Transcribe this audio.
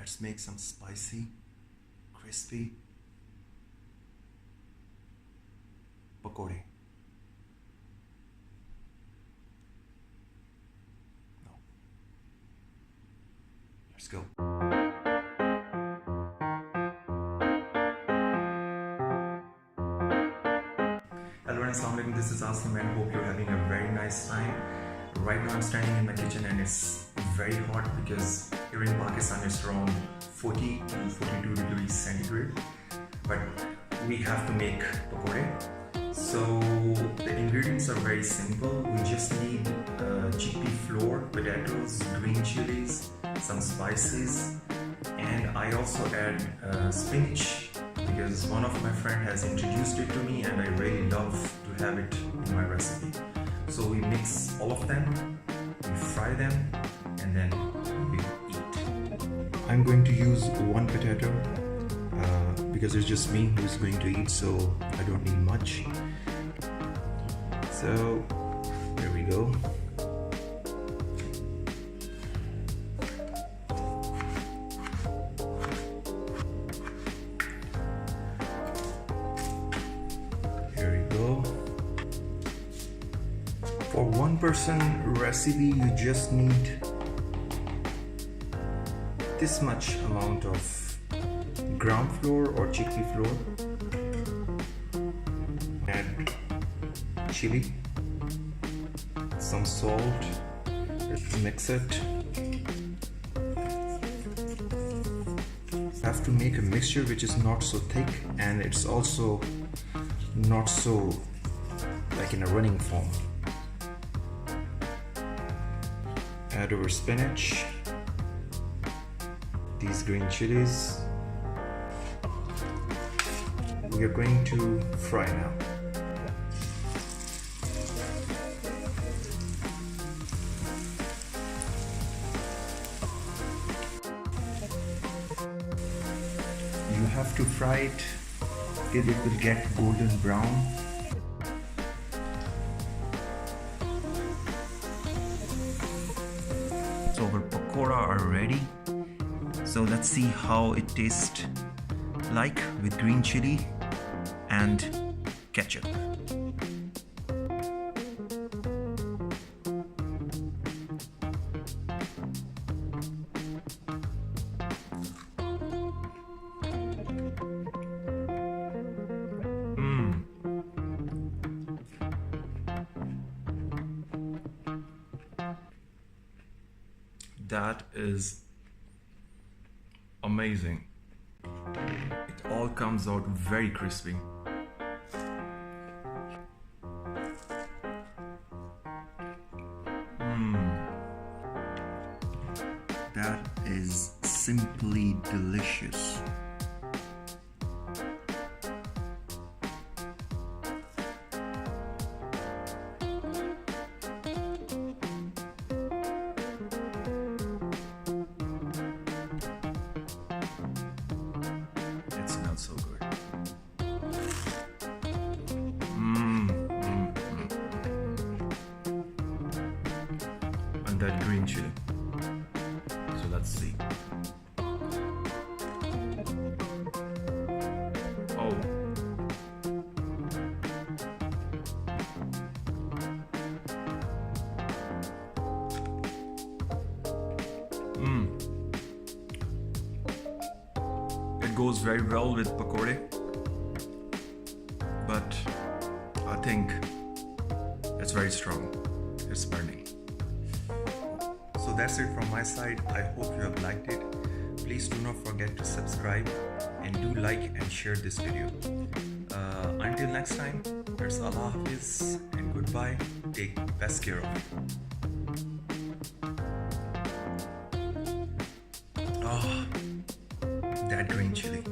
Let's make some spicy, crispy pakoray. No. Let's go. Hello and Assalamu alaikum, this is Asim and hope you're having a very nice time. Right now I'm standing in my kitchen and it's very hot because here in Pakistan it's around 40 to 42 degrees centigrade. But we have to make pakoray. So the ingredients are very simple. We just need chickpea flour, potatoes, green chilies, some spices, and I also add spinach because one of my friend has introduced it to me and I really love to have it in my recipe. So we mix all of them, we fry them, and then we eat. I'm going to use one potato because it's just me who's going to eat, so I don't need much. So there we go. Here we go. For one person recipe, you just need this much amount of gram flour or chickpea flour. Add chili, some salt, let's mix it. Have to make a mixture which is not so thick and it's also not so like in a running form. Add our spinach, these green chilies. We are going to fry now. You have to fry it till it will get golden brown. So our pakora are ready. So let's see how it tastes like with green chili and ketchup. That is amazing. It all comes out very crispy. That is simply delicious. It smells so good. And that green chili. So let's see. Oh. It goes very well with pakoray, but I think it's very strong. It's burning. So that's it from my side. I hope you have liked it. Please do not forget to subscribe and do like and share this video. Until next time, it's Allah Hafiz and goodbye. Take best care of you. Oh, that green chili.